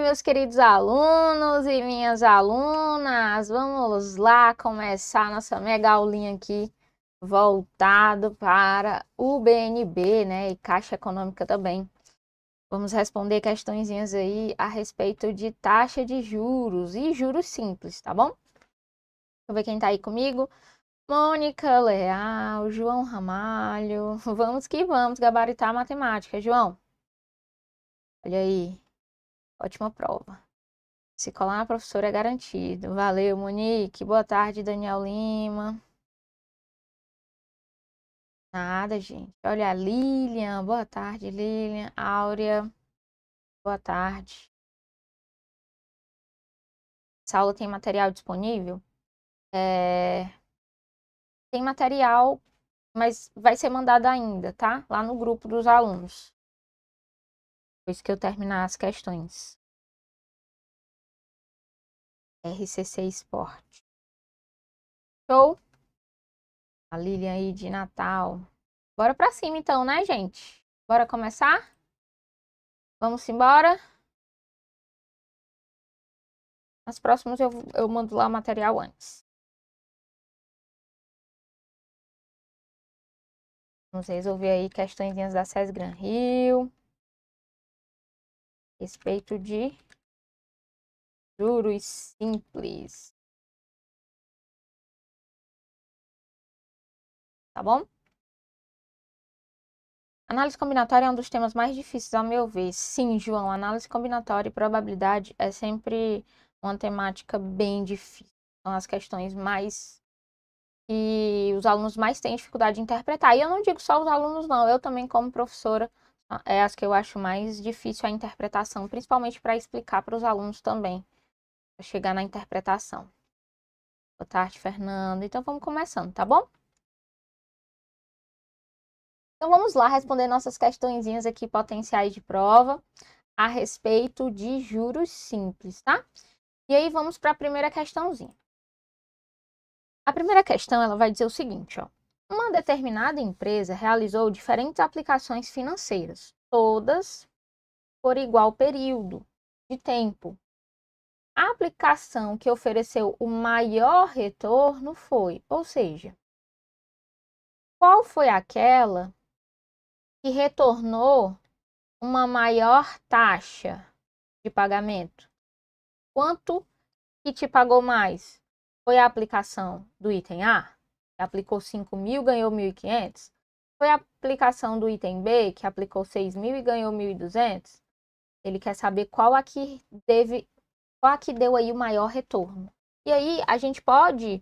meus queridos alunos e minhas alunas, vamos lá começar nossa mega aulinha aqui, voltado para o BNB, né, e Caixa Econômica também. Vamos responder questõezinhas aí a respeito de taxa de juros e juros simples, tá bom? Deixa eu ver quem tá aí comigo. Mônica Leal, João Ramalho, vamos que vamos gabaritar a matemática, João. Olha aí, ótima prova. Se colar na professora é garantido. Valeu, Monique. Boa tarde, Daniel Lima. Nada, gente. Olha, a Lilian. Boa tarde, Lilian. Áurea. Boa tarde. Essa aula tem material disponível? Tem material, mas vai ser mandado ainda, tá? Lá no grupo dos alunos. Depois que eu terminar as questões. RCC Esporte. Show? A Lilian aí de Natal. Bora pra cima então, né, gente? Bora começar? Vamos embora? Nas próximas eu mando lá o material antes. Vamos resolver aí questõezinhas da SES Gran Rio. Respeito de juros simples. Tá bom? Análise combinatória é um dos temas mais difíceis, ao meu ver. Sim, João, análise combinatória e probabilidade é sempre uma temática bem difícil. São as questões mais que os alunos mais têm dificuldade de interpretar. E eu não digo só os alunos, não. Eu também, como professora, é as que eu acho mais difícil a interpretação, principalmente para explicar para os alunos também, para chegar na interpretação. Boa tarde, Fernando. Então, vamos começando, tá bom? Então, vamos lá responder nossas questõezinhas aqui potenciais de prova a respeito de juros simples, tá? E aí, vamos para a primeira questãozinha. A primeira questão, ela vai dizer o seguinte, ó. Uma determinada empresa realizou diferentes aplicações financeiras, todas por igual período de tempo. A aplicação que ofereceu o maior retorno foi, ou seja, qual foi aquela que retornou uma maior taxa de pagamento? Quanto que te pagou mais? Foi a aplicação do item A, que aplicou 5.000, ganhou 1.500? Foi a aplicação do item B, que aplicou 6.000 e ganhou 1.200? Ele quer saber qual aqui deu aí o maior retorno. E aí a gente pode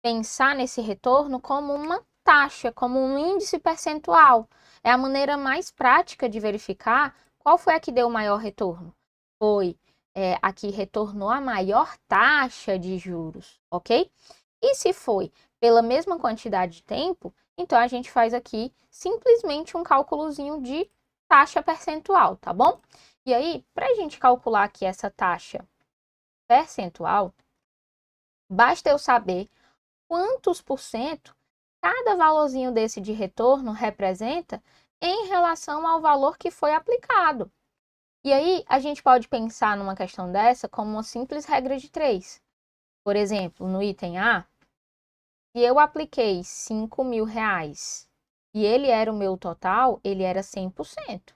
pensar nesse retorno como uma taxa, como um índice percentual. É a maneira mais prática de verificar qual foi a que deu o maior retorno. Foi a que retornou a maior taxa de juros, ok? E se foi pela mesma quantidade de tempo, então a gente faz aqui simplesmente um cálculozinho de taxa percentual, tá bom? E aí, para a gente calcular aqui essa taxa percentual, basta eu saber quantos por cento cada valorzinho desse de retorno representa em relação ao valor que foi aplicado. E aí, a gente pode pensar numa questão dessa como uma simples regra de 3. Por exemplo, no item A, se eu apliquei R$5.000 e ele era o meu total, ele era 100%.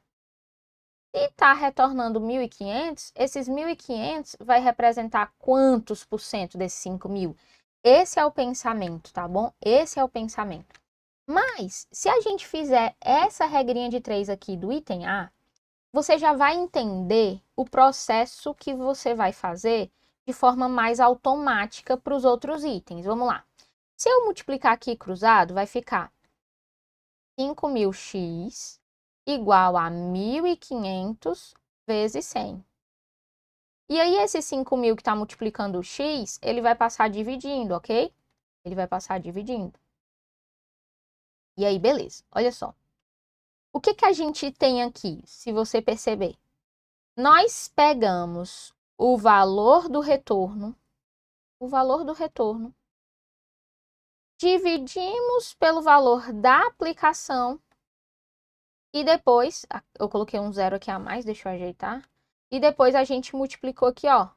Se está retornando 1.500, esses 1.500 vai representar quantos por cento desses 5.000? Esse é o pensamento, tá bom? Esse é o pensamento. Mas, se a gente fizer essa regrinha de 3 aqui do item A, você já vai entender o processo que você vai fazer de forma mais automática para os outros itens. Vamos lá. Se eu multiplicar aqui cruzado, vai ficar 5.000x igual a 1.500 vezes 100. E aí, esse 5.000 que está multiplicando o x, ele vai passar dividindo, ok? Ele vai passar dividindo. E aí, beleza. Olha só. O que a gente tem aqui, se você perceber? Nós pegamos o valor do retorno, dividimos pelo valor da aplicação e depois, eu coloquei um zero aqui a mais, deixa eu ajeitar. E depois a gente multiplicou aqui, ó,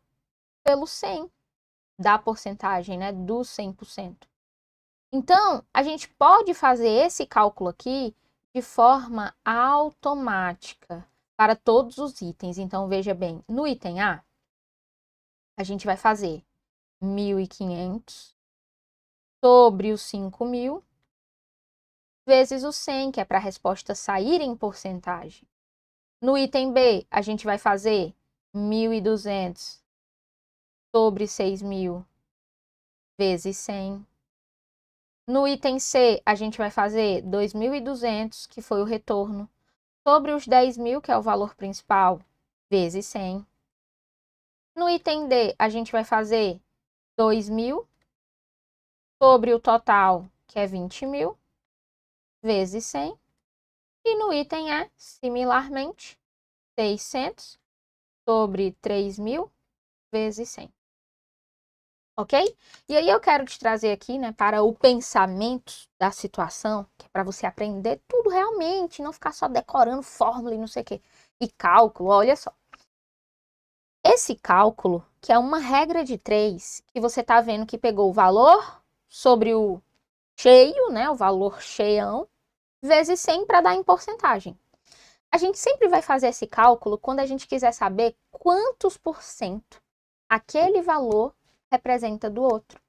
pelo 100 da porcentagem, né, do 100%. Então, a gente pode fazer esse cálculo aqui de forma automática para todos os itens. Então, veja bem, no item A, a gente vai fazer 1.500 sobre os 5.000 vezes o 100, que é para a resposta sair em porcentagem. No item B, a gente vai fazer 1.200 sobre 6.000 vezes 100. No item C, a gente vai fazer 2.200, que foi o retorno, sobre os 10.000, que é o valor principal, vezes 100. No item D, a gente vai fazer 2.000 sobre o total, que é 20.000, vezes 100. E no item E, similarmente, 600 sobre 3.000 vezes 100. Ok? E aí eu quero te trazer aqui, né, para o pensamento da situação, que é para você aprender tudo realmente, não ficar só decorando fórmula e não sei o quê. E cálculo, olha só. Esse cálculo, que é uma regra de 3, que você está vendo que pegou o valor sobre o cheio, né, o valor cheião, vezes 100 para dar em porcentagem. A gente sempre vai fazer esse cálculo quando a gente quiser saber quantos por cento aquele valor representa do outro.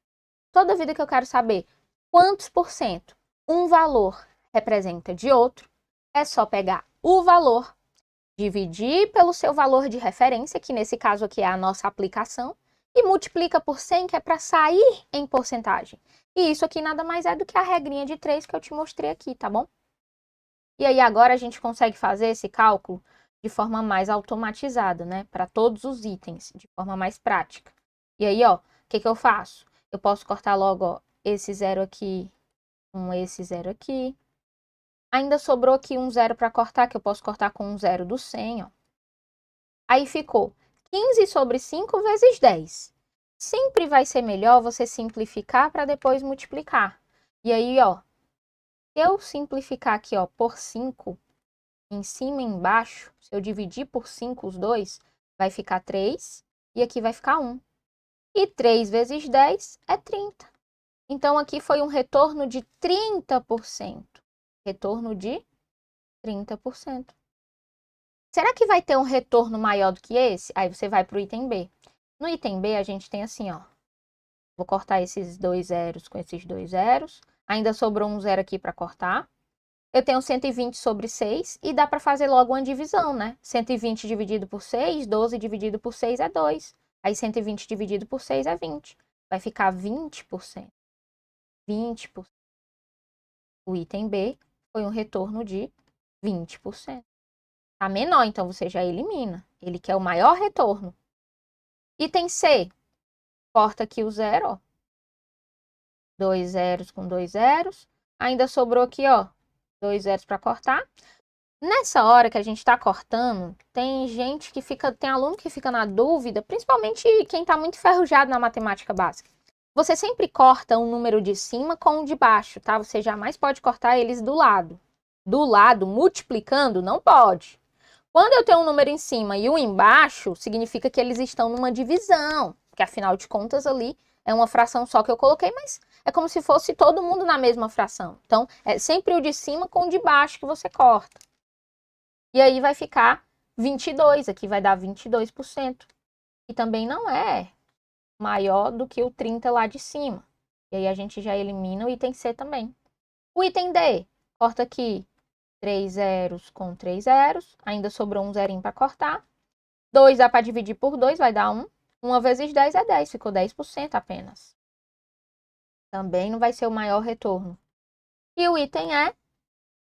Toda vida que eu quero saber quantos por cento um valor representa de outro, é só pegar o valor, dividir pelo seu valor de referência, que nesse caso aqui é a nossa aplicação, e multiplica por 100, que é para sair em porcentagem. E isso aqui nada mais é do que a regrinha de 3 que eu te mostrei aqui, tá bom? E aí agora a gente consegue fazer esse cálculo de forma mais automatizada, né? Para todos os itens, de forma mais prática. E aí, ó, o que eu faço? Eu posso cortar logo, ó, esse zero aqui com esse zero aqui. Ainda sobrou aqui um zero para cortar, que eu posso cortar com um zero do 100, ó. Aí ficou 15 sobre 5 vezes 10. Sempre vai ser melhor você simplificar para depois multiplicar. E aí, ó, se eu simplificar aqui, ó, por 5, em cima e embaixo, se eu dividir por 5 os dois, vai ficar 3 e aqui vai ficar 1. E 3 vezes 10 é 30. Então, aqui foi um retorno de 30%. Retorno de 30%. Será que vai ter um retorno maior do que esse? Aí você vai para o item B. No item B, a gente tem assim, ó. Vou cortar esses dois zeros com esses dois zeros. Ainda sobrou um zero aqui para cortar. Eu tenho 120 sobre 6 e dá para fazer logo uma divisão, né? 120 dividido por 6, 12 dividido por 6 é 2. Aí 120 dividido por 6 é 20. Vai ficar 20%. 20%. O item B foi um retorno de 20%. Tá menor, então você já elimina. Ele quer o maior retorno. Item C. Corta aqui o zero, ó. 2 zeros com 2 zeros. Ainda sobrou aqui, ó, 2 zeros para cortar. Nessa hora que a gente está cortando, tem aluno que fica na dúvida, principalmente quem está muito enferrujado na matemática básica. Você sempre corta um número de cima com um de baixo, tá? Você jamais pode cortar eles do lado. Do lado, multiplicando, não pode. Quando eu tenho um número em cima e um embaixo, significa que eles estão numa divisão, porque afinal de contas ali é uma fração só que eu coloquei, mas é como se fosse todo mundo na mesma fração. Então, é sempre o de cima com o de baixo que você corta. E aí vai ficar 22, aqui vai dar 22%. E também não é maior do que o 30 lá de cima. E aí a gente já elimina o item C também. O item D, corta aqui 3 zeros com 3 zeros. Ainda sobrou um zerinho para cortar. 2 dá para dividir por 2, vai dar 1. 1 vezes 10 é 10, ficou 10% apenas. Também não vai ser o maior retorno. E o item E,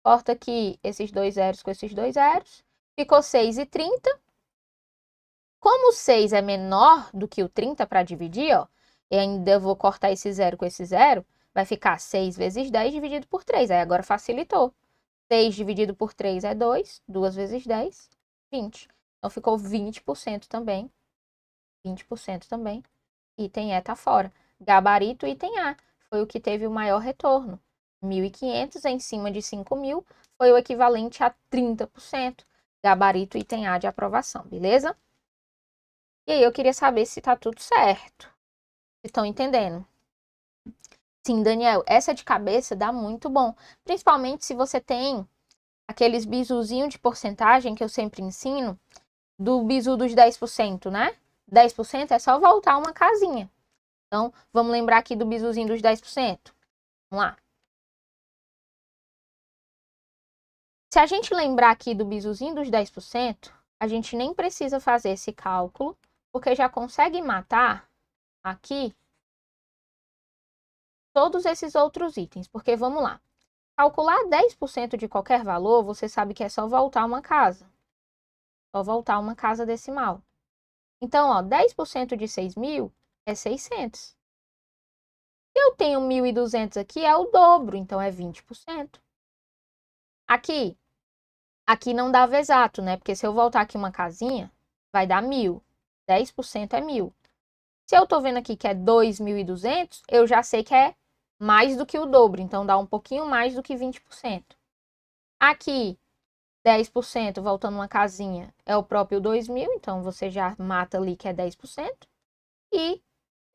corta aqui esses 2 zeros com esses 2 zeros. Ficou 6,30. Como o 6 é menor do que o 30 para dividir, ó, eu ainda vou cortar esse zero com esse zero, vai ficar 6 vezes 10 dividido por 3. Aí agora facilitou. 6 dividido por 3 é 2. 2 vezes 10, 20. Então ficou 20% também. 20% também. Item E tá fora. Gabarito, item A. Foi o que teve o maior retorno. 1.500 em cima de 5.000 foi o equivalente a 30%. Gabarito, item A de aprovação, beleza? E aí eu queria saber se tá tudo certo. Vocês estão entendendo? Sim, Daniel, essa de cabeça dá muito bom. Principalmente se você tem aqueles bisuzinhos de porcentagem que eu sempre ensino, do bizu dos 10%, né? 10% é só voltar uma casinha. Então, vamos lembrar aqui do bisuzinho dos 10%. Vamos lá. Se a gente lembrar aqui do bisuzinho dos 10%, a gente nem precisa fazer esse cálculo, porque já consegue matar aqui todos esses outros itens. Porque, vamos lá, calcular 10% de qualquer valor, você sabe que é só voltar uma casa. Só voltar uma casa decimal. Então, ó, 10% de 6.000 é 600. Se eu tenho 1.200 aqui, é o dobro, então é 20%. Aqui não dava exato, né? Porque se eu voltar aqui uma casinha, vai dar 1.000. 10% é 1.000. Se eu tô vendo aqui que é 2.200, eu já sei que é mais do que o dobro, então dá um pouquinho mais do que 20%. Aqui, 10%, voltando uma casinha, é o próprio 2.000, então você já mata ali que é 10%. E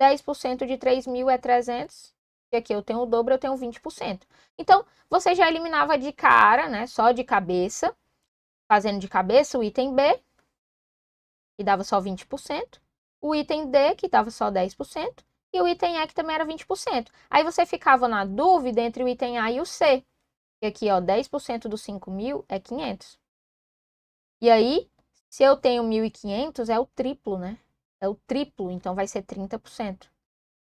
10% de 3.000 é 300, e aqui eu tenho o dobro, eu tenho 20%. Então, você já eliminava de cara, né, só de cabeça, fazendo de cabeça o item B, que dava só 20%, o item D, que dava só 10%, e o item E, que também era 20%. Aí você ficava na dúvida entre o item A e o C. E aqui, ó, 10% dos 5.000 é 500. E aí, se eu tenho 1.500, é o triplo, né? É o triplo, então vai ser 30%.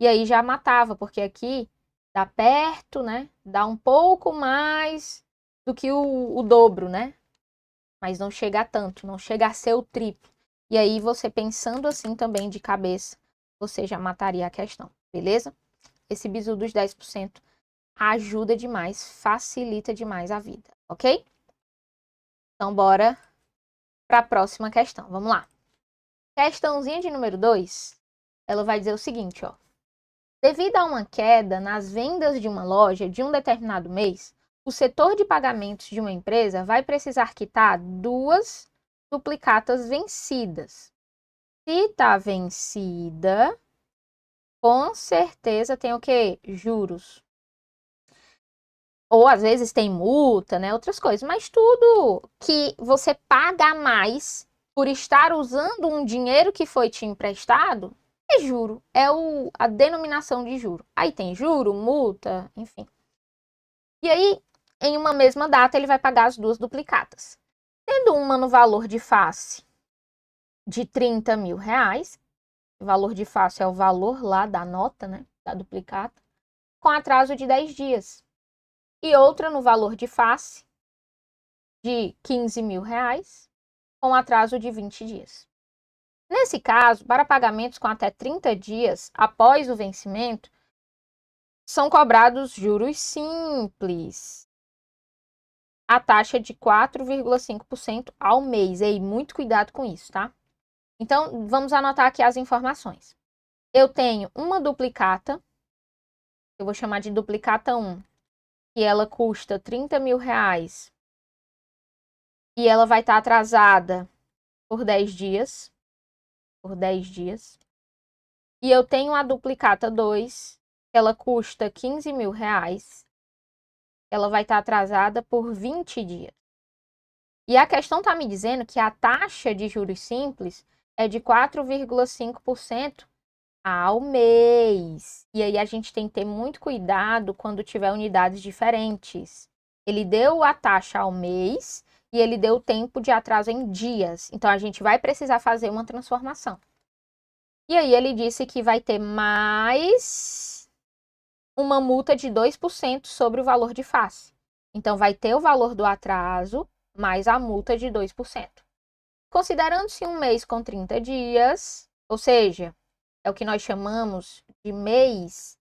E aí já matava, porque aqui dá perto, né? Dá um pouco mais do que o dobro, né? Mas não chega a tanto, não chega a ser o triplo. E aí você pensando assim também de cabeça, você já mataria a questão, beleza? Esse bizu dos 10% ajuda demais, facilita demais a vida, ok? Então bora para a próxima questão, vamos lá. Questãozinha de número 2, ela vai dizer o seguinte, ó. Devido a uma queda nas vendas de uma loja de um determinado mês, o setor de pagamentos de uma empresa vai precisar quitar 2 duplicatas vencidas. Se está vencida, com certeza tem o quê? Juros. Ou às vezes tem multa, né? Outras coisas. Mas tudo que você paga a mais por estar usando um dinheiro que foi te emprestado é juro. É a denominação de juro. Aí tem juro, multa, enfim. E aí, em uma mesma data, ele vai pagar as 2 duplicatas. Tendo uma no valor de face de 30 mil reais, o valor de face é o valor lá da nota, né? Da duplicata, com atraso de 10 dias. E outra no valor de face de 15 mil reais, com atraso de 20 dias. Nesse caso, para pagamentos com até 30 dias após o vencimento, são cobrados juros simples. A taxa de 4,5% ao mês. E muito cuidado com isso, tá? Então, vamos anotar aqui as informações. Eu tenho uma duplicata, eu vou chamar de duplicata 1, que ela custa 30 mil reais e ela vai estar atrasada por 10 dias. Por 10 dias. E eu tenho a duplicata 2, que ela custa 15 mil reais. Ela vai estar atrasada por 20 dias. E a questão está me dizendo que a taxa de juros simples é de 4,5% ao mês. E aí a gente tem que ter muito cuidado quando tiver unidades diferentes. Ele deu a taxa ao mês e ele deu o tempo de atraso em dias. Então a gente vai precisar fazer uma transformação. E aí ele disse que vai ter mais uma multa de 2% sobre o valor de face. Então vai ter o valor do atraso mais a multa de 2%. Considerando-se um mês com 30 dias, ou seja, é o que nós chamamos de mês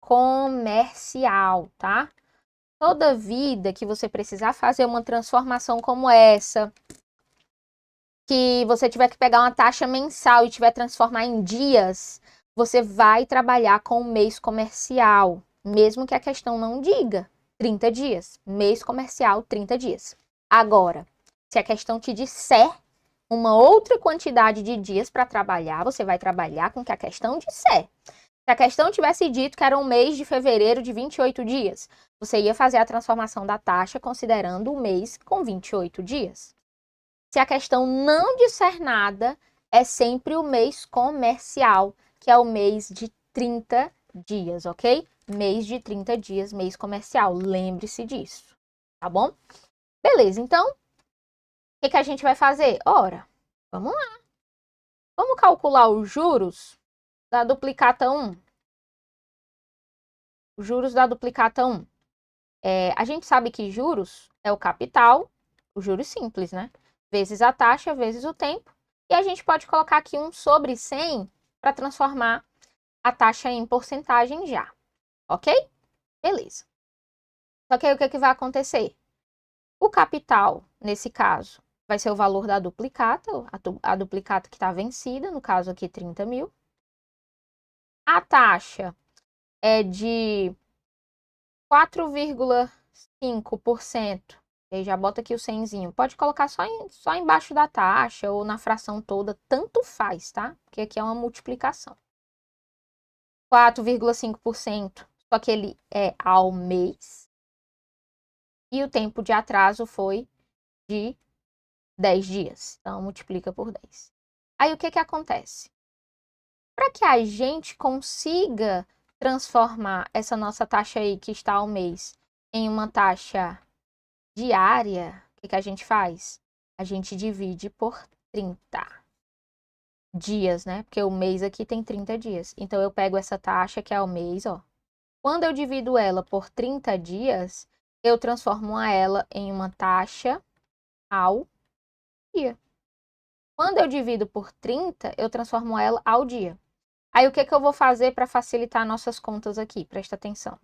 comercial, tá? Toda vida que você precisar fazer uma transformação como essa, que você tiver que pegar uma taxa mensal e tiver que transformar em dias, você vai trabalhar com o mês comercial, mesmo que a questão não diga 30 dias. Mês comercial, 30 dias. Agora, se a questão te disser uma outra quantidade de dias para trabalhar, você vai trabalhar com o que a questão disser. Se a questão tivesse dito que era um mês de fevereiro de 28 dias, você ia fazer a transformação da taxa considerando o mês com 28 dias. Se a questão não disser nada, é sempre o mês comercial, que é o mês de 30 dias, ok? Mês de 30 dias, mês comercial. Lembre-se disso, tá bom? Beleza, então, o que a gente vai fazer? Ora, vamos lá. Vamos calcular os juros da duplicata 1. Os juros da duplicata 1. A gente sabe que juros é o capital, os juros simples, né? Vezes a taxa, vezes o tempo. E a gente pode colocar aqui 1 sobre 100 para transformar a taxa em porcentagem já. Ok? Beleza. Só que aí o que vai acontecer? O capital, nesse caso, vai ser o valor da duplicata, a duplicata que está vencida, no caso aqui 30 mil. A taxa é de 4,5%. E aí já bota aqui o 100zinho. Pode colocar só embaixo da taxa ou na fração toda, tanto faz, tá? Porque aqui é uma multiplicação. 4,5%, só que ele é ao mês. E o tempo de atraso foi de 10 dias. Então, multiplica por 10. Aí, o que acontece? Para que a gente consiga transformar essa nossa taxa aí, que está ao mês, em uma taxa diária, o que a gente faz? A gente divide por 30 dias, né? Porque o mês aqui tem 30 dias. Então, eu pego essa taxa, que é o mês, ó. Quando eu divido ela por 30 dias, eu transformo ela em uma taxa ao dia. Quando eu divido por 30, eu transformo ela ao dia. Aí, o que eu vou fazer para facilitar nossas contas aqui? Presta atenção.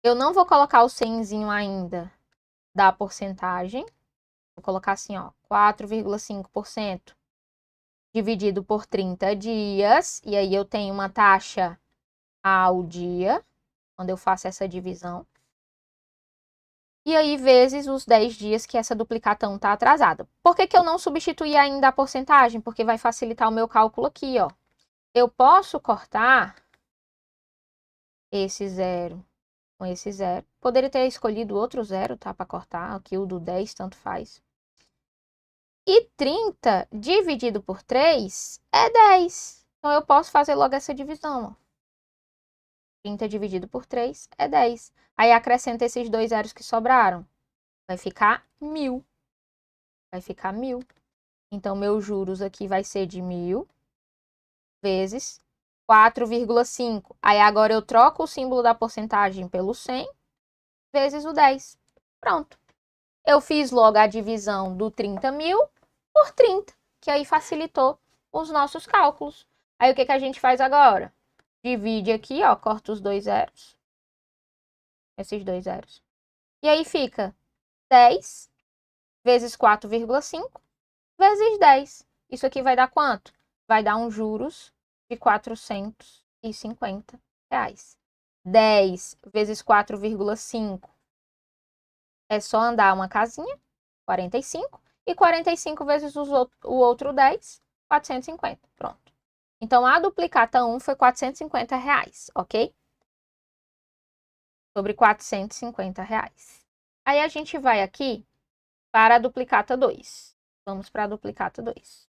Eu não vou colocar o 100zinho ainda da porcentagem. Vou colocar assim, ó, 4,5% dividido por 30 dias. E aí, eu tenho uma taxa ao dia, quando eu faço essa divisão. E aí, vezes os 10 dias que essa duplicata 1 está atrasada. Por que eu não substituí ainda a porcentagem? Porque vai facilitar o meu cálculo aqui, ó. Eu posso cortar esse zero com esse zero. Poderia ter escolhido outro zero, tá? Para cortar. Aqui o do 10, tanto faz. E 30 dividido por 3 é 10. Então, eu posso fazer logo essa divisão, ó. 30 dividido por 3 é 10. Aí, acrescenta esses dois zeros que sobraram. Vai ficar 1.000. Vai ficar 1.000. Então, meus juros aqui vai ser de 1.000 vezes 4,5. Aí, agora eu troco o símbolo da porcentagem pelo 100 vezes o 10. Pronto. Eu fiz logo a divisão do 30 mil por 30, que aí facilitou os nossos cálculos. Aí, o que a gente faz agora? Divide aqui, ó, corta os dois zeros. Esses dois zeros. E aí fica 10 vezes 4,5 vezes 10. Isso aqui vai dar quanto? Vai dar uns juros de R$450. 10 vezes 4,5 é só andar uma casinha, 45. E 45 vezes o outro 10, 450. Pronto. Então, a duplicata 1 foi R$450, ok? Sobre R$450. Aí, a gente vai aqui para a duplicata 2. Vamos para a duplicata 2.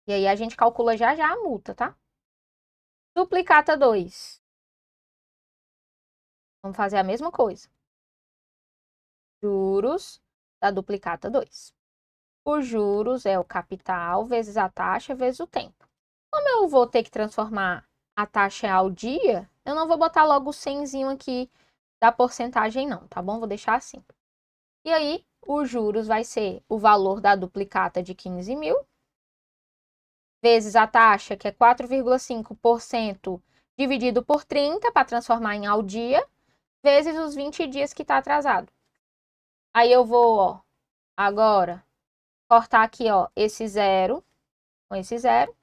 E aí, a gente calcula já a multa, tá? Duplicata 2. Vamos fazer a mesma coisa. Juros da duplicata 2. Os juros é o capital vezes a taxa vezes o tempo. Como eu vou ter que transformar a taxa ao dia, eu não vou botar logo o 100zinho aqui da porcentagem não, tá bom? Vou deixar assim. E aí, os juros vai ser o valor da duplicata de 15 mil, vezes a taxa, que é 4,5% dividido por 30, para transformar em ao dia, vezes os 20 dias que está atrasado. Aí eu vou, ó, agora, cortar aqui, ó, esse zero com esse zero.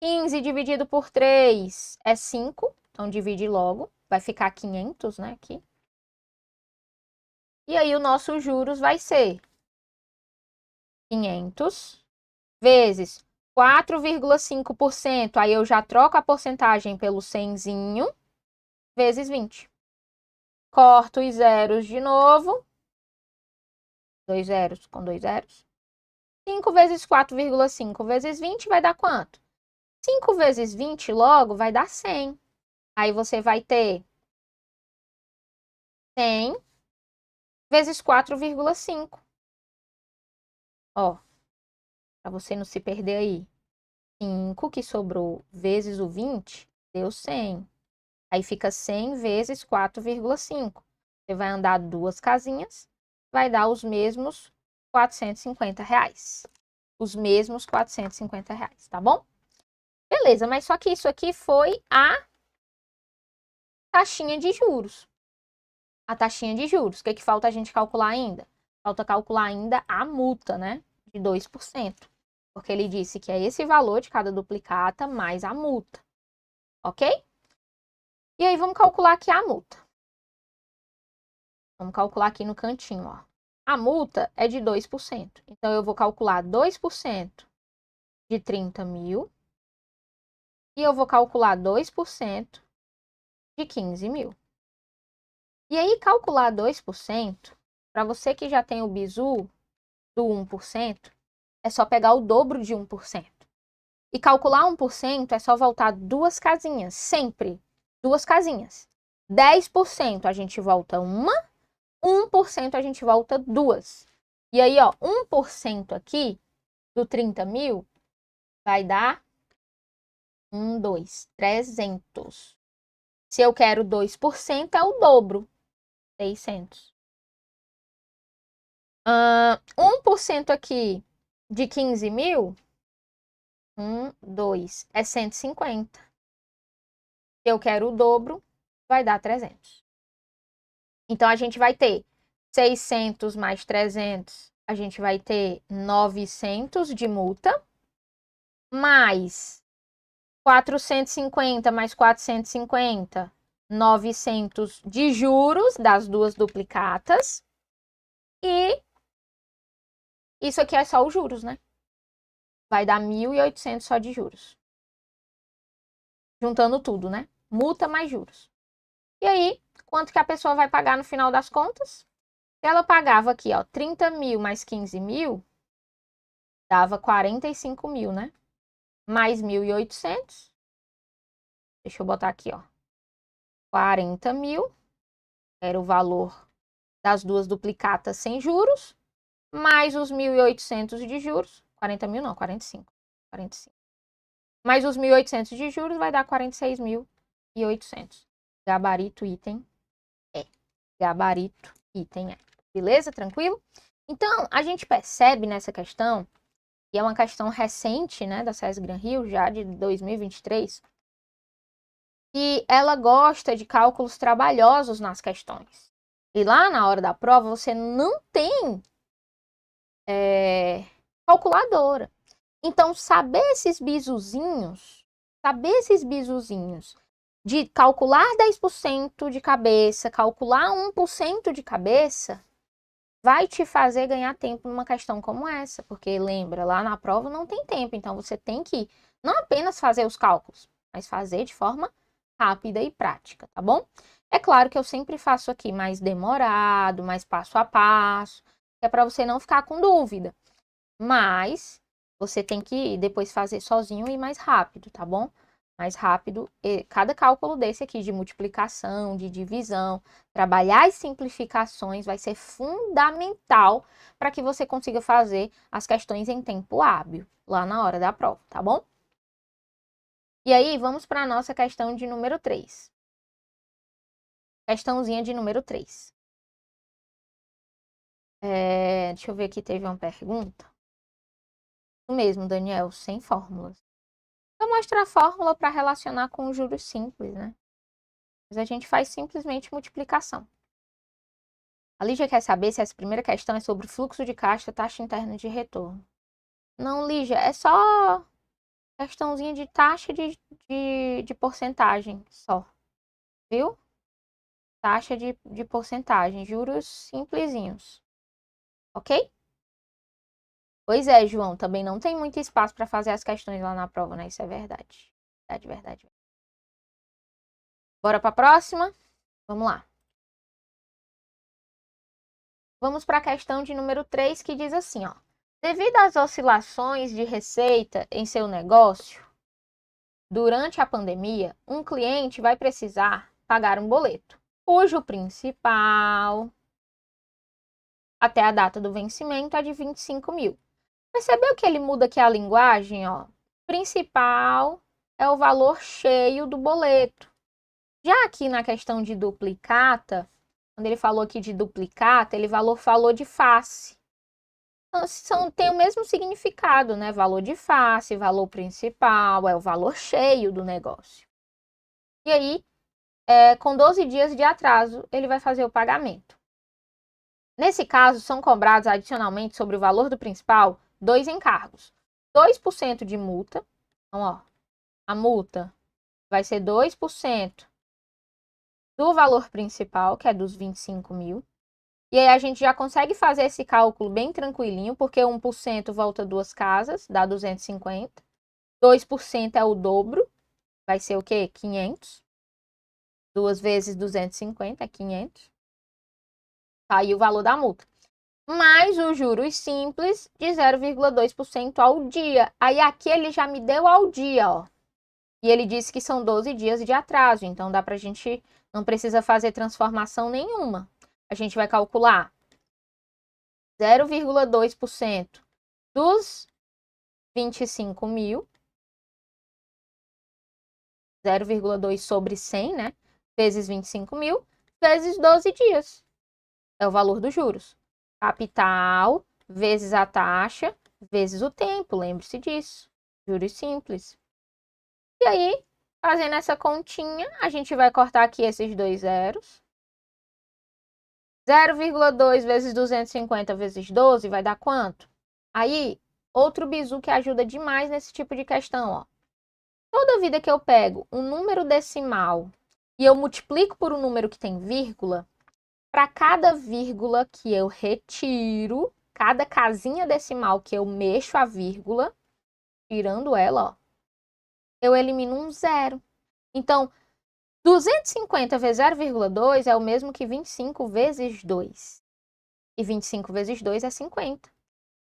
15 dividido por 3 é 5, então divide logo, vai ficar 500, né, aqui. E aí, o nosso juros vai ser 500 vezes 4,5%. Aí eu já troco a porcentagem pelo 100zinho, vezes 20. Corto os zeros de novo. 2 zeros com 2 zeros. 5 vezes 4,5 vezes 20 vai dar quanto? 5 vezes 20 logo vai dar 100. Aí você vai ter 100 vezes 4,5. Ó, para você não se perder aí. 5 que sobrou vezes o 20 deu 100. Aí fica 100 vezes 4,5. Você vai andar 2 casinhas, vai dar os mesmos R$450. Os mesmos R$450, tá bom? Beleza, mas só que isso aqui foi a taxinha de juros. A taxinha de juros. O que falta a gente calcular ainda? Falta calcular ainda a multa, né? De 2%. Porque ele disse que é esse valor de cada duplicata mais a multa. Ok? E aí, vamos calcular aqui a multa. Vamos calcular aqui no cantinho, ó. A multa é de 2%. Então, eu vou calcular 2% de 30 mil. E eu vou calcular 2% de 15 mil. E aí, calcular 2%, para você que já tem o bizu do 1%, é só pegar o dobro de 1%. E calcular 1% é só voltar 2 casinhas, sempre 2 casinhas. 10% a gente volta uma, 1% a gente volta 2. E aí, ó, 1% aqui do 30 mil vai dar 300. Se eu quero 2%, é o dobro, 600. 1% aqui de 15 mil, 2, é 150. Se eu quero o dobro, vai dar 300. Então, a gente vai ter 600 mais 300, a gente vai ter 900 de multa, mais 450 mais 450, 900 de juros das duas duplicatas. E isso aqui é só os juros, né? Vai dar 1.800 só de juros. Juntando tudo, né? Multa mais juros. E aí, quanto que a pessoa vai pagar no final das contas? Se ela pagava aqui, ó, 30 mil mais 15 mil, dava 45 mil, né? Mais 1.800. Deixa eu botar aqui, ó. 40 mil. Era o valor das duas duplicatas sem juros. Mais os 1.800 de juros. 40 mil não, 45. 45. Mais os 1.800 de juros vai dar 46.800. Gabarito item é. Gabarito item é. Beleza? Tranquilo? Então, a gente percebe nessa questão, e é uma questão recente, né, da SES Gran Rio, já de 2023, que ela gosta de cálculos trabalhosos nas questões. E lá na hora da prova, você não tem calculadora. Então, saber esses bizuzinhos de calcular 10% de cabeça, calcular 1% de cabeça, vai te fazer ganhar tempo numa questão como essa. Porque lembra, lá na prova não tem tempo. Então, você tem que não apenas fazer os cálculos, mas fazer de forma rápida e prática, tá bom? É claro que eu sempre faço aqui mais demorado, mais passo a passo, que é para você não ficar com dúvida. Mas você tem que depois fazer sozinho e mais rápido, tá bom? Mais rápido. Cada cálculo desse aqui de multiplicação, de divisão, trabalhar as simplificações vai ser fundamental para que você consiga fazer as questões em tempo hábil, lá na hora da prova, tá bom? E aí, vamos para a nossa questão de número 3. Questãozinha de número 3. Deixa eu ver aqui, teve uma pergunta. Isso mesmo, Daniel, sem fórmulas. Eu mostro a fórmula para relacionar com os juros simples, né? Mas a gente faz simplesmente multiplicação. A Lígia quer saber se essa primeira questão é sobre fluxo de caixa, taxa interna de retorno. Não, Lígia, é só questãozinha de taxa de porcentagem só. Viu? Taxa de porcentagem, juros simplesinhos. Ok? Pois é, João, também não tem muito espaço para fazer as questões lá na prova, né? Isso é verdade. Verdade. Bora para a próxima? Vamos lá. Vamos para a questão de número 3, que diz assim, ó. Devido às oscilações de receita em seu negócio, durante a pandemia, um cliente vai precisar pagar um boleto, cujo principal até a data do vencimento é de 25 mil. Percebeu que ele muda aqui a linguagem, ó? Principal é o valor cheio do boleto. Já aqui na questão de duplicata, quando ele falou aqui de duplicata, ele falou de face. Então, tem o mesmo significado, né? Valor de face, valor principal, é o valor cheio do negócio. E aí, com 12 dias de atraso, ele vai fazer o pagamento. Nesse caso, são cobrados adicionalmente sobre o valor do principal 2 encargos. 2% de multa. Então, ó, a multa vai ser 2% do valor principal, que é dos 25 mil. E aí a gente já consegue fazer esse cálculo bem tranquilinho, porque 1% volta 2 casas, dá 250. 2% é o dobro, vai ser o quê? 500. 2 vezes 250 é 500. Tá aí o valor da multa. Mais os juros simples de 0,2% ao dia. Aí aqui ele já me deu ao dia, ó. E ele disse que são 12 dias de atraso, então dá pra gente, não precisa fazer transformação nenhuma. A gente vai calcular 0,2% dos 25 mil, 0,2 sobre 100, né? Vezes 25 mil, vezes 12 dias. É o valor dos juros. Capital, vezes a taxa, vezes o tempo, lembre-se disso. Juros simples. E aí, fazendo essa continha, a gente vai cortar aqui esses dois zeros. 0,2 vezes 250 vezes 12 vai dar quanto? Aí, outro bizu que ajuda demais nesse tipo de questão, ó. Toda vida que eu pego um número decimal e eu multiplico por um número que tem vírgula, para cada vírgula que eu retiro, cada casinha decimal que eu mexo a vírgula, tirando ela, ó, eu elimino um zero. Então, 250 vezes 0,2 é o mesmo que 25 vezes 2. E 25 vezes 2 é 50.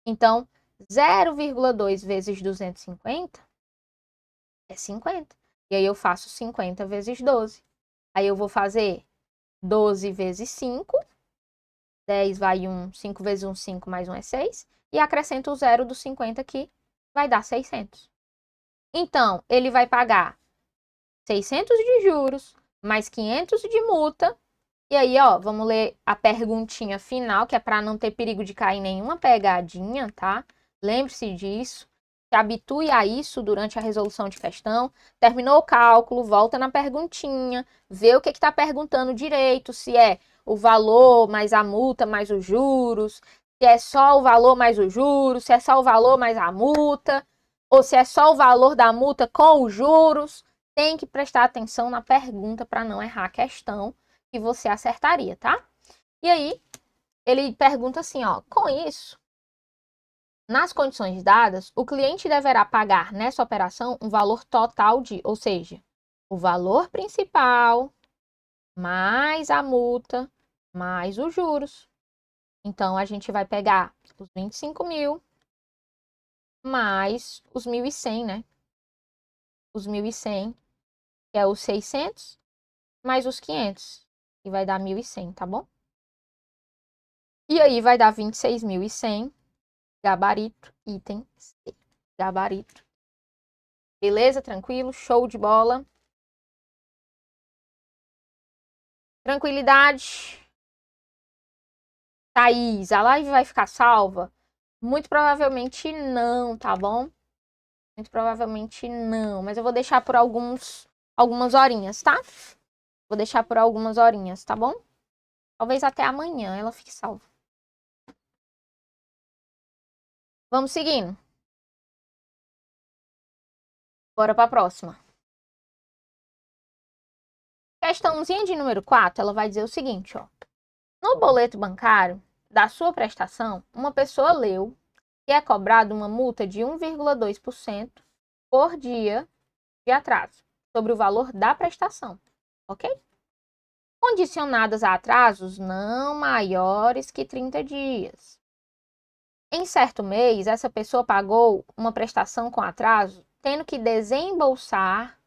Então, 0,2 vezes 250 é 50. E aí eu faço 50 vezes 12. Aí eu vou fazer 12 vezes 5. 10 vai 1, 5 vezes 1, 5, mais 1 é 6. E acrescento o zero do 50 aqui, vai dar 600. Então, ele vai pagar 600 de juros, mais 500 de multa. E aí, ó, vamos ler a perguntinha final, que é para não ter perigo de cair nenhuma pegadinha, tá? Lembre-se disso. Se habitue a isso durante a resolução de questão. Terminou o cálculo, volta na perguntinha, vê o que está perguntando direito, se é o valor mais a multa mais os juros, se é só o valor mais os juros, se é só o valor mais a multa, ou se é só o valor da multa com os juros. Tem que prestar atenção na pergunta para não errar a questão que você acertaria, tá? E aí, ele pergunta assim, ó, com isso, nas condições dadas, o cliente deverá pagar nessa operação um valor total de, ou seja, o valor principal mais a multa mais os juros. Então, a gente vai pegar os 25 mil mais os 1.100, né? Os 1.100, que é os 600, mais os 500, que vai dar 1.100, tá bom? E aí vai dar 26.100, gabarito, item C. Gabarito. Beleza? Tranquilo? Show de bola. Tranquilidade. Thaís, a live vai ficar salva? Muito provavelmente não, tá bom? Muito provavelmente não. Mas eu vou deixar por algumas horinhas, tá? Vou deixar por algumas horinhas, tá bom? Talvez até amanhã ela fique salva. Vamos seguindo. Bora para a próxima. Questãozinha de número 4, ela vai dizer o seguinte, ó. No boleto bancário da sua prestação, uma pessoa leu que é cobrada uma multa de 1,2% por dia de atraso sobre o valor da prestação, ok? Condicionadas a atrasos não maiores que 30 dias. Em certo mês, essa pessoa pagou uma prestação com atraso, tendo que desembolsar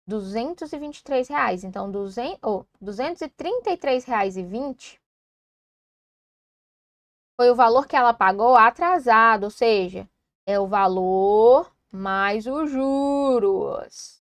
R$ 223. Então, R$ 233,20 foi o valor que ela pagou atrasado, ou seja, é o valor mais os juros.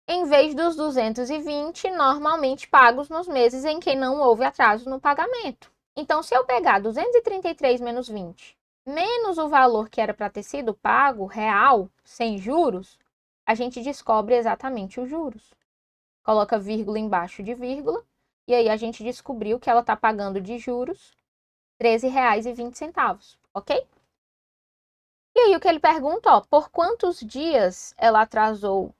Em vez dos 220 normalmente pagos nos meses em que não houve atraso no pagamento. Então, se eu pegar 233 menos 20, menos o valor que era para ter sido pago, real, sem juros, a gente descobre exatamente os juros. Coloca vírgula embaixo de vírgula, e aí a gente descobriu que ela está pagando de juros R$ 13,20, ok? E aí o que ele pergunta, ó, por quantos dias ela atrasou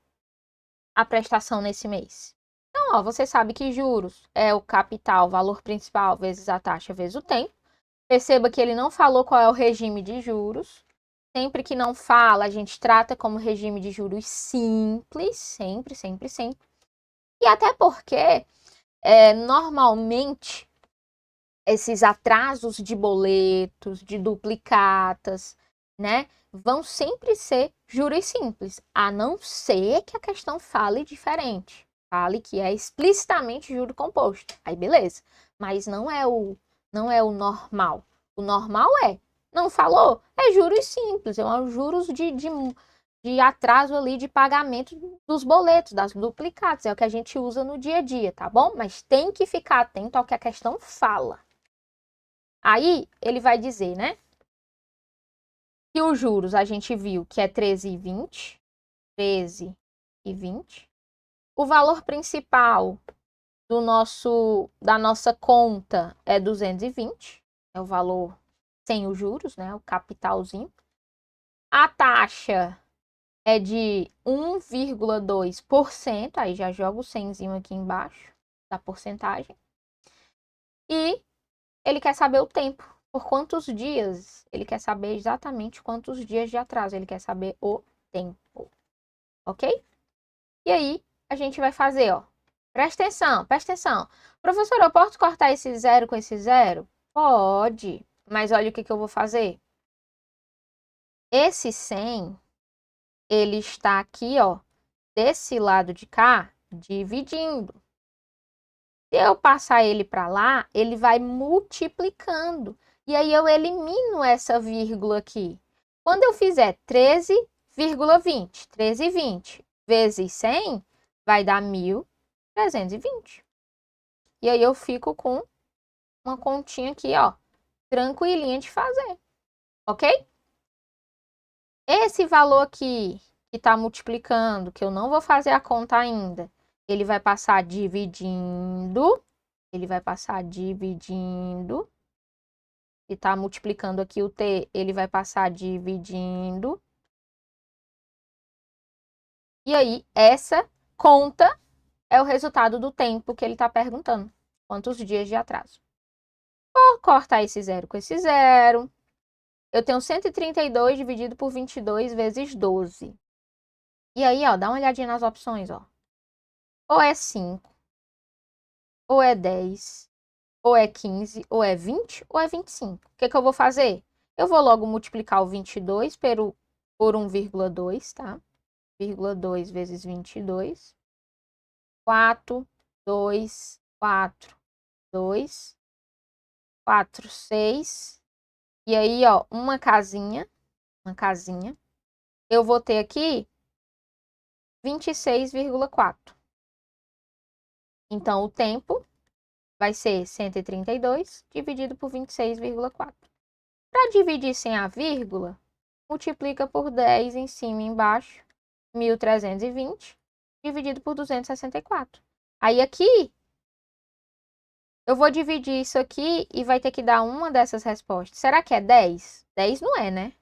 a prestação nesse mês? Então, ó, você sabe que juros é o capital, valor principal, vezes a taxa, vezes o tempo. Perceba que ele não falou qual é o regime de juros. Sempre que não fala, a gente trata como regime de juros simples, sempre, sempre, sempre. E até porque, normalmente, esses atrasos de boletos, de duplicatas, né, vão sempre ser juros simples, a não ser que a questão fale diferente. Fale que é explicitamente juro composto. Aí beleza. Mas não é o normal. O normal não falou, é juros simples, é um juros de atraso ali de pagamento dos boletos, das duplicatas, é o que a gente usa no dia a dia, tá bom? Mas tem que ficar atento ao que a questão fala. Aí ele vai dizer, né? Que os juros a gente viu que é 13,20. 13,20. O valor principal da nossa conta é 220. É o valor sem os juros, né? O capitalzinho. A taxa é de 1,2%. Aí já jogo o 100zinho aqui embaixo da porcentagem. E ele quer saber o tempo. Por quantos dias? Ele quer saber exatamente quantos dias de atraso. Ele quer saber o tempo. Ok? E aí, a gente vai fazer, ó. Presta atenção, presta atenção. Professor, eu posso cortar esse zero com esse zero? Pode. Mas olha o que eu vou fazer. Esse 100, ele está aqui, ó. Desse lado de cá, dividindo. Se eu passar ele para lá, ele vai multiplicando. E aí eu elimino essa vírgula aqui. Quando eu fizer 13,20, 13,20 vezes 100, vai dar 1.320. E aí eu fico com uma continha aqui, ó, tranquilinha de fazer. Ok? Esse valor aqui, que está multiplicando, que eu não vou fazer a conta ainda, ele vai passar dividindo. Ele vai passar dividindo. E está multiplicando aqui o t, ele vai passar dividindo. E aí, essa conta é o resultado do tempo que ele está perguntando. Quantos dias de atraso? Vou cortar esse zero com esse zero. Eu tenho 132 dividido por 22 vezes 12. E aí, ó, dá uma olhadinha nas opções, ó. Ou é 5, ou é 10, ou é 15, ou é 20, ou é 25. O que eu vou fazer? Eu vou logo multiplicar o 22 por 1,2, tá? 1,2 vezes 22. 4, 2, 4, 2, 4, 6. E aí, ó, uma casinha. Eu vou ter aqui 26,4. Então, o tempo vai ser 132 dividido por 26,4. Para dividir sem a vírgula, multiplica por 10 em cima e embaixo, 1.320, dividido por 264. Aí aqui, eu vou dividir isso aqui e vai ter que dar uma dessas respostas. Será que é 10? 10 não é, né?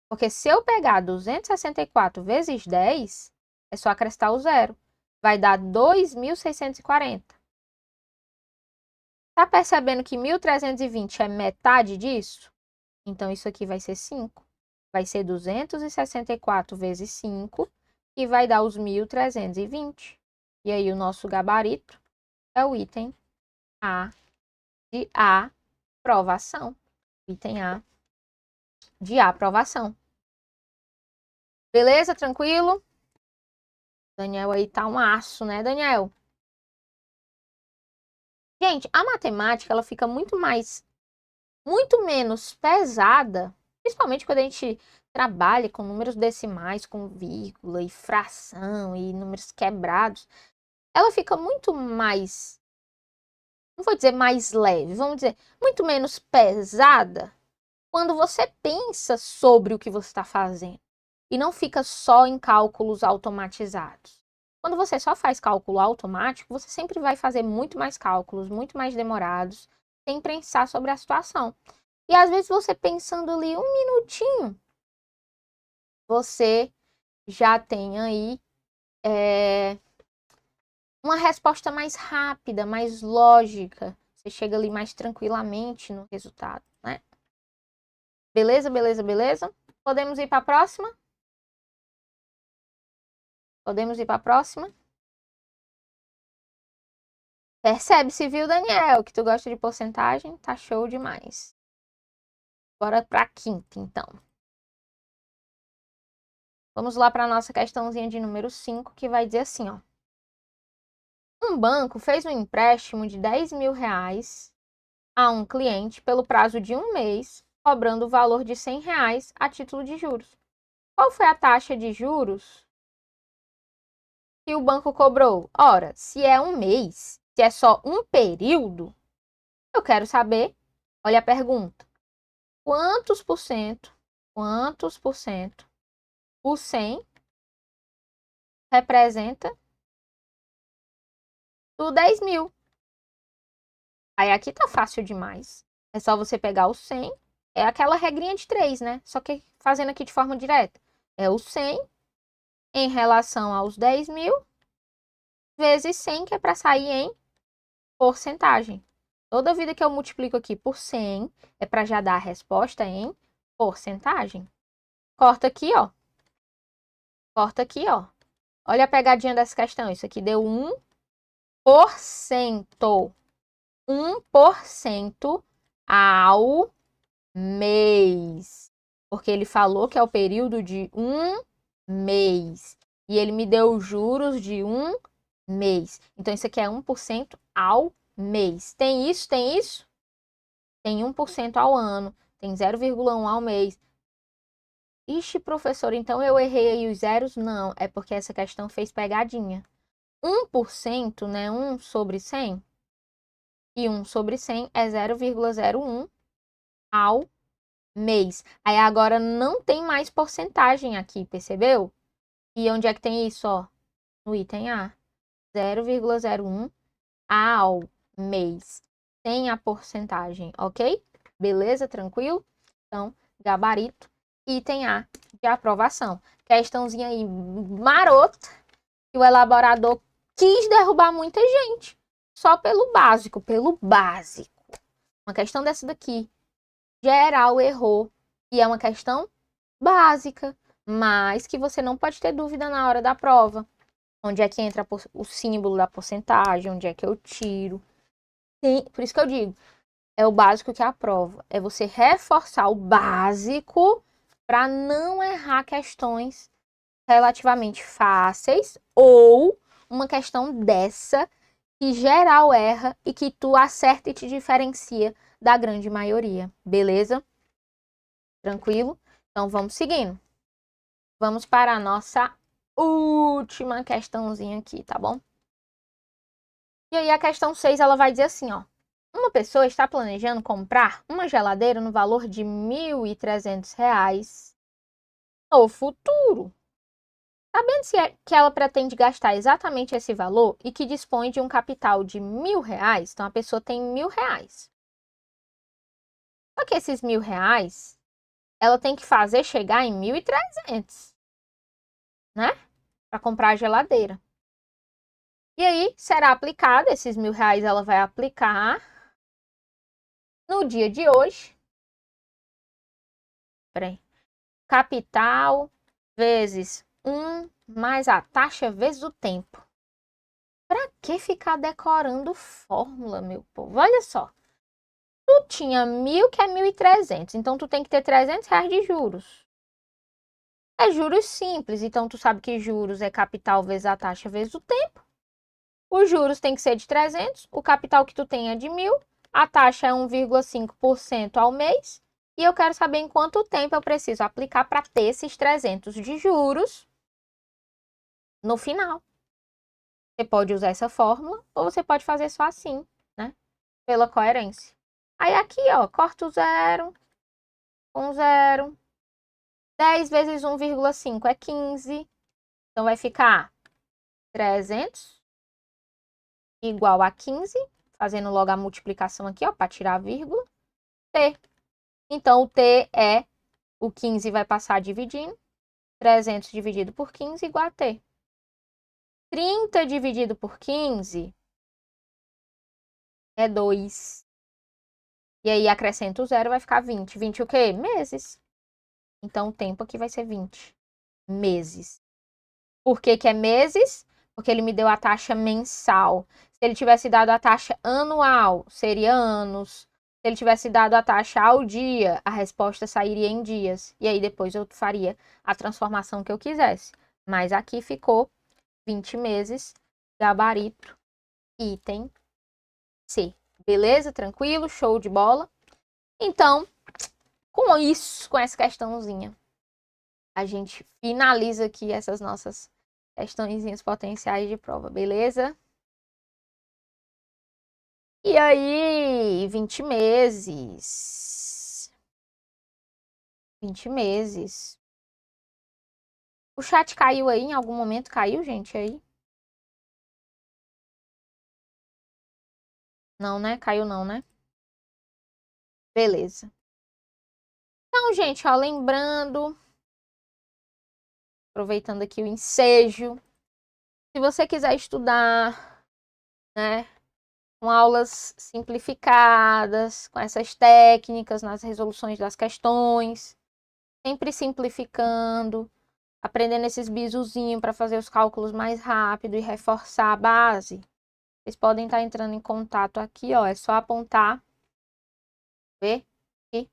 Porque se eu pegar 264 vezes 10, é só acrescentar o zero. Vai dar 2.640. Tá percebendo que 1.320 é metade disso? Então, isso aqui vai ser 5. Vai ser 264 vezes 5, e vai dar os 1.320. E aí, o nosso gabarito é o item A de aprovação. Item A de aprovação. Beleza? Tranquilo? Daniel aí tá um aço, né, Daniel? Gente, a matemática, ela fica muito menos pesada, principalmente quando a gente trabalha com números decimais, com vírgula e fração e números quebrados. Ela fica muito mais, não vou dizer mais leve, vamos dizer, muito menos pesada quando você pensa sobre o que você está fazendo e não fica só em cálculos automatizados. Quando você só faz cálculo automático, você sempre vai fazer muito mais cálculos, muito mais demorados, sem pensar sobre a situação. E às vezes você pensando ali um minutinho, você já tem aí uma resposta mais rápida, mais lógica. Você chega ali mais tranquilamente no resultado, né? Beleza, beleza, beleza? Podemos ir para a próxima? Podemos ir para a próxima? Percebe-se, viu, Daniel, que tu gosta de porcentagem? Tá show demais. Bora para a quinta, então. Vamos lá para a nossa questãozinha de número 5, que vai dizer assim, ó. Um banco fez um empréstimo de 10 mil reais a um cliente pelo prazo de um mês, cobrando o valor de 100 reais a título de juros. Qual foi a taxa de juros que o banco cobrou? Ora, se é um mês, se é só um período, eu quero saber, olha a pergunta, quantos por cento o 100 representa do 10 mil? Aí aqui tá fácil demais. É só você pegar o 100, é aquela regrinha de 3, né? Só que fazendo aqui de forma direta. É o 100 em relação aos 10 mil, vezes 100, que é para sair em porcentagem. Toda vida que eu multiplico aqui por 100, é para já dar a resposta em porcentagem. Corta aqui, ó. Corta aqui, ó. Olha a pegadinha dessa questão. Isso aqui deu 1%. 1% ao mês. Porque ele falou que é o período de um mês. E ele me deu juros de um mês. Então, isso aqui é 1% ao mês. Tem isso? Tem isso? Tem 1% ao ano. Tem 0,1 ao mês. Ixi, professor, então eu errei aí os zeros? Não, é porque essa questão fez pegadinha. 1%, né? 1 sobre 100. E 1 sobre 100 é 0,01 ao mês. Aí agora não tem mais porcentagem aqui, percebeu? E onde é que tem isso, ó? No item A. 0,01 ao mês. Tem a porcentagem, ok? Beleza? Tranquilo? Então, gabarito, item A de aprovação. Questãozinha aí marota, que o elaborador quis derrubar muita gente. Só pelo básico, pelo básico. Uma questão dessa daqui, geral errou. E é uma questão básica, mas que você não pode ter dúvida na hora da prova. Onde é que entra o símbolo da porcentagem, onde é que eu tiro. Por isso que eu digo, é o básico que aprova. É você reforçar o básico para não errar questões relativamente fáceis ou uma questão dessa que geral erra e que tu acerta e te diferencia da grande maioria. Beleza? Tranquilo? Então vamos seguindo. Vamos para a nossa última questãozinha aqui, tá bom? E aí a questão 6, ela vai dizer assim, ó. Uma pessoa está planejando comprar uma geladeira no valor de R$ 1.300 no futuro. Sabendo que ela pretende gastar exatamente esse valor e que dispõe de um capital de R$ 1.000, então a pessoa tem R$ 1.000. Só que esses R$ 1.000, ela tem que fazer chegar em 1.300, né? Para comprar a geladeira. E aí, será aplicado, esses R$ 1.000 ela vai aplicar no dia de hoje. peraí. Capital vezes 1 mais a taxa vezes o tempo. Pra que ficar decorando fórmula, meu povo? Olha só. Tu tinha 1.000, que é 1.300. Então, tu tem que ter R$ 300 de juros. É juros simples. Então, tu sabe que juros é capital vezes a taxa vezes o tempo. Os juros tem que ser de 300. O capital que tu tem é de 1.000. A taxa é 1,5% ao mês. E eu quero saber em quanto tempo eu preciso aplicar para ter esses 300 de juros no final. Você pode usar essa fórmula ou você pode fazer só assim, né? Pela coerência. Aí aqui, ó, corta o zero com zero. 10 vezes 1,5 é 15. Então, vai ficar 300 igual a 15. Fazendo logo a multiplicação aqui, ó, para tirar a vírgula. T. Então, o T é o 15 vai passar dividindo. 300 dividido por 15 igual a T. 30 dividido por 15 é 2. E aí, acrescenta o zero, vai ficar 20. 20 o quê? Meses. Então, o tempo aqui vai ser 20 meses. Por que que é meses? Porque ele me deu a taxa mensal. Se ele tivesse dado a taxa anual, seria anos. Se ele tivesse dado a taxa ao dia, a resposta sairia em dias. E aí, depois eu faria a transformação que eu quisesse. Mas aqui ficou 20 meses, gabarito, item C. Beleza? Tranquilo? Show de bola? Então, com isso, com essa questãozinha, a gente finaliza aqui essas nossas questõezinhas potenciais de prova, beleza? E aí, 20 meses. 20 meses. O chat caiu aí, em algum momento caiu, gente, aí? Não, né? Caiu não, né? Beleza. Então, gente, ó, lembrando, aproveitando aqui o ensejo, se você quiser estudar, né, com aulas simplificadas, com essas técnicas nas resoluções das questões, sempre simplificando, aprendendo esses bizuzinhos para fazer os cálculos mais rápido e reforçar a base, vocês podem estar entrando em contato aqui, ó, é só apontar, ver aqui,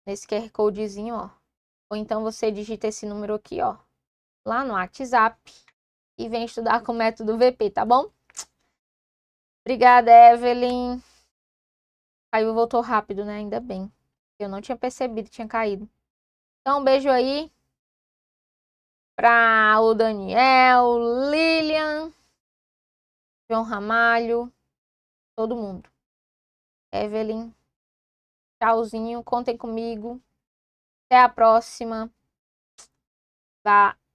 nesse QR Codezinho, ó, ou então você digita esse número aqui, ó, lá no WhatsApp e vem estudar com o método VP, tá bom? Obrigada, Evelyn. Caiu, voltou rápido, né? Ainda bem. Eu não tinha percebido que tinha caído. Então, um beijo aí para o Daniel, Lilian, João Ramalho, todo mundo. Evelyn, tchauzinho, contem comigo. Até a próxima. Valeu!